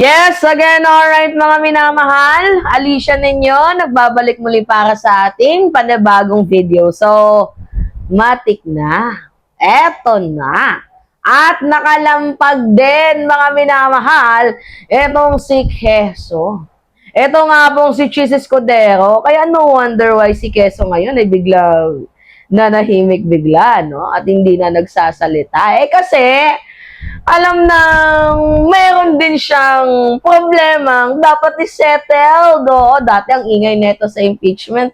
Yes, again, alright mga minamahal. Alicia ninyo, nagbabalik muli para sa ating panibagong video. So, matik na. Eto na. At nakalampag din mga minamahal, etong si Keso. Eto nga pong si Chis Escudero. Kaya no wonder why si Keso ngayon ay bigla nanahimik bigla, no? At hindi na nagsasalita. Kasi alam nang meron din siyang problemang dapat i-settle do. Dati ang ingay neto sa impeachment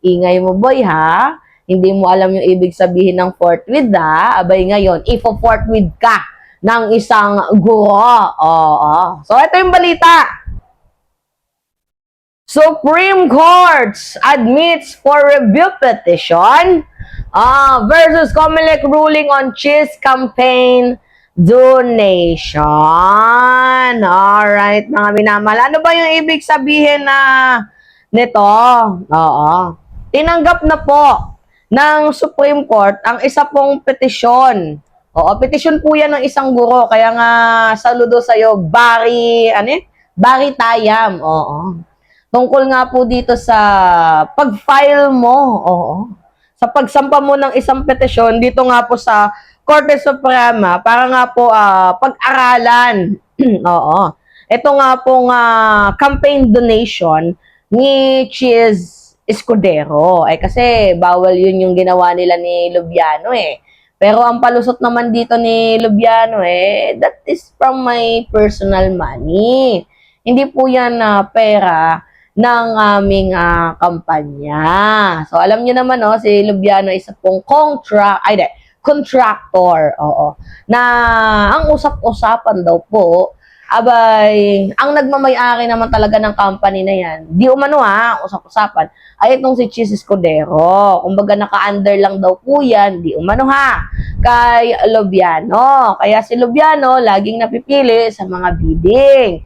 Ingay mo boy ha. Hindi mo alam yung ibig sabihin ng forthwith ha. Abay ngayon, ifo-forthwith ka ng isang guro. Oo. So ito yung balita. Supreme Court admits for review petition versus Comelec ruling on Chis campaign donation. Alright, mga minamahal. Ano ba yung ibig sabihin na nito? Oo. Tinanggap na po ng Supreme Court ang isa pong petisyon. Oo, petisyon po yan ng isang guro. Kaya nga, saludo sa'yo, Barry Tayam. Oo. Tungkol nga po dito sa pag-file mo. Oo. Sa pagsampa mo ng isang petisyon, dito nga po sa Korte Suprema, para nga po pag-aralan. Oo. Ito nga pong campaign donation ni Chis Escudero. Kasi bawal yun yung ginawa nila ni Lubiano Pero ang palusot naman dito ni Lubiano that is from my personal money. Hindi po yan pera ng aming kampanya. So alam niyo naman si Lubiano isa pong contractor, oo. Na ang usap-usapan daw po, abay, ang nagmamay-ari naman talaga ng company na yan, di umano usap-usapan, ay itong si Chis Escudero. Kumbaga naka-under lang daw po yan, di umano kay Lubiano. Kaya si Lubiano, laging napipili sa mga bidding.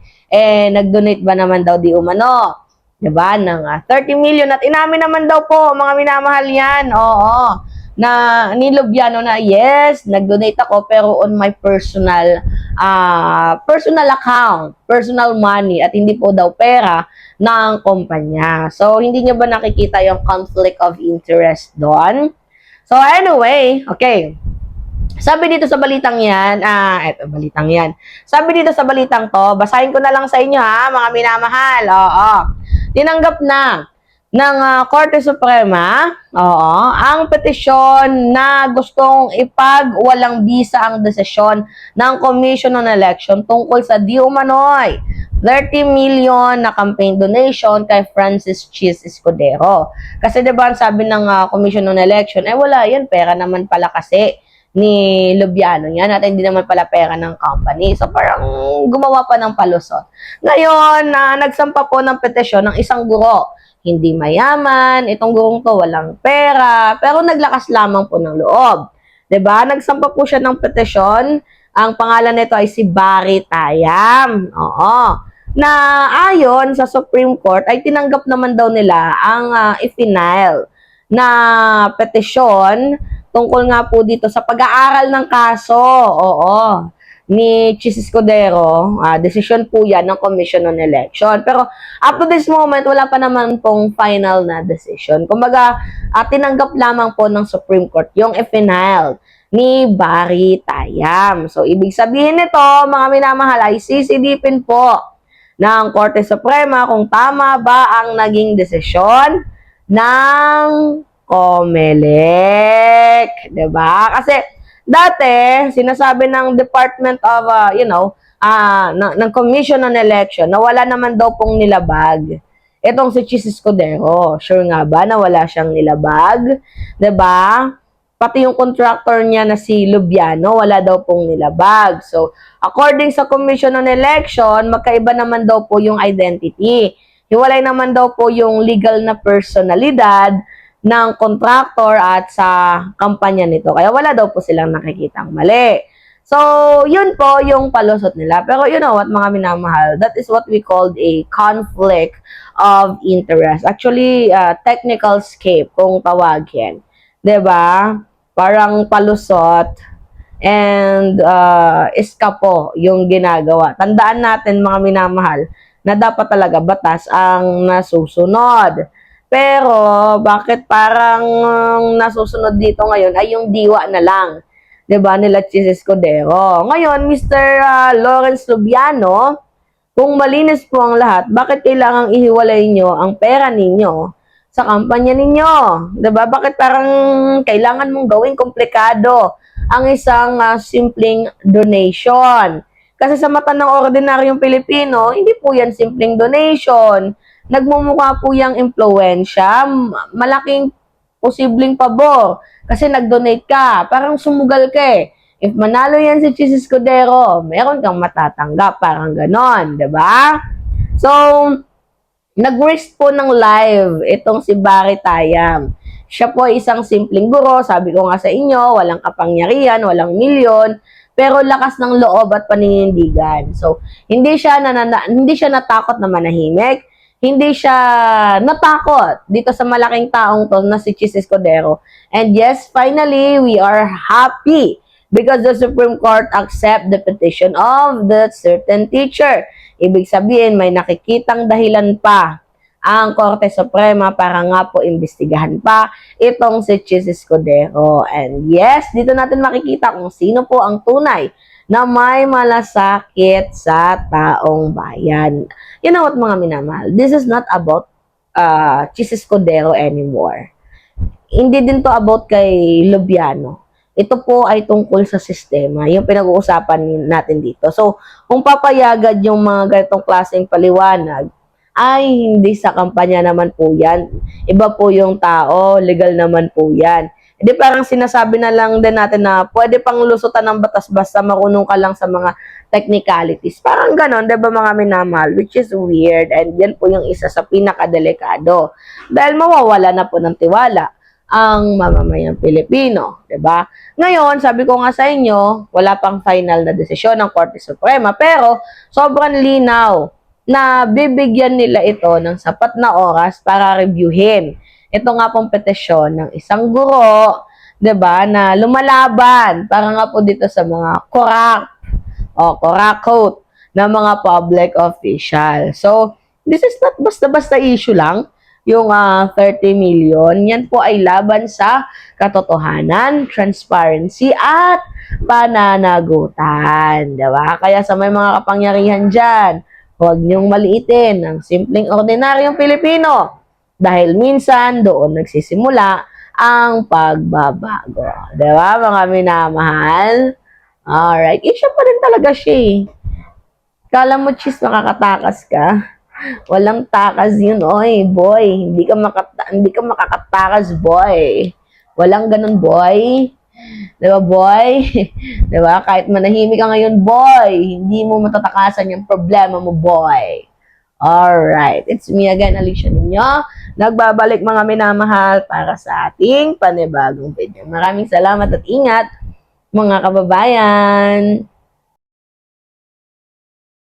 Nag-donate ba naman daw di umano? Diba? Ng 30 million. At inamin naman daw po, mga minamahal yan. Oo. Na ni Lubiano na, yes, nag-donate ako pero on my personal account, personal money at hindi po daw pera ng kumpanya. So, hindi niyo ba nakikita yung conflict of interest doon? So, anyway, okay. Sabi dito sa balitang yan, balitang yan. Sabi dito sa balitang to, basahin ko na lang sa inyo mga minamahal. Oo. Tinanggap na ng Korte Suprema, ang petisyon na gustong ipagwalang bisa ang desisyon ng Commission on Election tungkol sa di umano'y 30 million na campaign donation kay Francis Chis Escudero. Kasi diba, sabi ng Commission on Election, wala yan, pera naman pala kasi ni Lubiano yan at hindi naman pala pera ng company. So parang gumawa pa ng palusot. Ngayon, nagsampa po ng petisyon ng isang guro. Hindi mayaman, itong gurong to walang pera, pero naglakas lamang po ng loob. 'Di ba? Nagsampa po siya ng petisyon. Ang pangalan nito ay si Barry Tayam. Oo. Na ayon sa Supreme Court ay tinanggap naman daw nila ang i-file na petisyon tungkol nga po dito sa pag-aaral ng kaso. Oo. Ni Chis Escudero, decision po yan ng Commission on Election. Pero up to this moment, wala pa naman pong final na decision. Kumbaga, tinanggap lamang po ng Supreme Court yung i-final ni Barry Tayam. So, ibig sabihin nito, mga minamahal, ay sisilipin po ng Korte Suprema kung tama ba ang naging desisyon ng Comelec. Diba? Kasi, dati, sinasabi ng Department of, ng Commission on Election na wala naman daw pong nilabag. Itong si Chis Escudero, sure nga ba na wala siyang nilabag? 'Di ba? Pati yung contractor niya na si Lubiano, wala daw pong nilabag. So, according sa Commission on Election, magkaiba naman daw po yung identity. Hiwalay naman daw po yung legal na personalidad ng contractor at sa kampanya nito. Kaya wala daw po silang nakikitang mali. So, yun po yung palusot nila. Pero you know what, mga minamahal, that is what we called a conflict of interest. Actually, technical scape kung tawagin. 'Di ba? Parang palusot and iska po yung ginagawa. Tandaan natin mga minamahal na dapat talaga batas ang nasusunod. Pero bakit parang nasusunod dito ngayon ay yung diwa na lang, 'di ba, nila Chis Escudero. Ngayon, Mr. Lawrence Lubiano, kung malinis po ang lahat, bakit kailangang ihiwalay nyo ang pera ninyo sa kampanya ninyo? 'Di ba? Bakit parang kailangan mong gawing komplikado ang isang simpleng donation? Kasi sa mata ng ordinaryong Pilipino, hindi po yan simpleng donation. Nagmumukha po yung impluensya, malaking posibleng pabor. Kasi nag-donate ka, parang sumugal ka eh. If manalo yan si Chis Escudero, meron kang matatanggap, parang ganon, 'di ba? So, nag-risk po ng live itong si Barry Tayam. Siya po ay isang simpleng guro, sabi ko nga sa inyo, walang kapangyarihan, walang milyon, pero lakas ng loob at paninindigan. So, hindi siya natakot na manahimik, hindi siya natakot dito sa malaking taong to na si Chis Escudero. And yes, finally, we are happy because the Supreme Court accept the petition of the certain teacher. Ibig sabihin, may nakikitang dahilan pa ang Korte Suprema para nga po imbestigahan pa itong si Chis Escudero. And yes, dito natin makikita kung sino po ang tunay na may malasakit sa taong bayan. You know what, mga minamahal? This is not about Chis Escudero anymore. Hindi din to about kay Lubiano. Ito po ay tungkol sa sistema, yung pinag-uusapan natin dito. So, kung papayagad yung mga ganitong klaseng paliwanag, ay hindi sa kampanya naman po yan. Iba po yung tao, legal naman po yan. Hindi parang sinasabi na lang din natin na pwede pang lusutan ng batas basta marunong ka lang sa mga technicalities. Parang ganon, di ba mga minamahal? Which is weird, and yan po yung isa sa pinakadelikado. Dahil mawawala na po ng tiwala ang mamamayang Pilipino, 'di ba? Ngayon, sabi ko nga sa inyo, wala pang final na desisyon ng Korte Suprema, pero sobrang linaw na bibigyan nila ito ng sapat na oras para reviewin. Ito nga pong petisyon ng isang guro, 'di ba, na lumalaban para nga po dito sa mga corrupt na mga public official. So, this is not basta-basta issue lang yung 30 million, yan po ay laban sa katotohanan, transparency, at pananagutan. Diba? Kaya sa may mga kapangyarihan dyan, huwag niyong maliitin ang simpleng ordinaryong Pilipino. Dahil minsan, doon nagsisimula ang pagbabago. Diba, mga minamahal? Alright. Siya pa rin talaga siya eh. Kala mo, Chis, makakatakas ka? Walang takas yun, oy, boy. Hindi ka makakatakas, boy. Walang ganun, boy. Diba, boy? Diba? Kahit manahimik ka ngayon, boy, hindi mo matatakasan yung problema mo, boy. Alright. It's me again, Alicia ninyo. Nagbabalik, mga minamahal, para sa ating panibagong video. Maraming salamat at ingat, mga kababayan.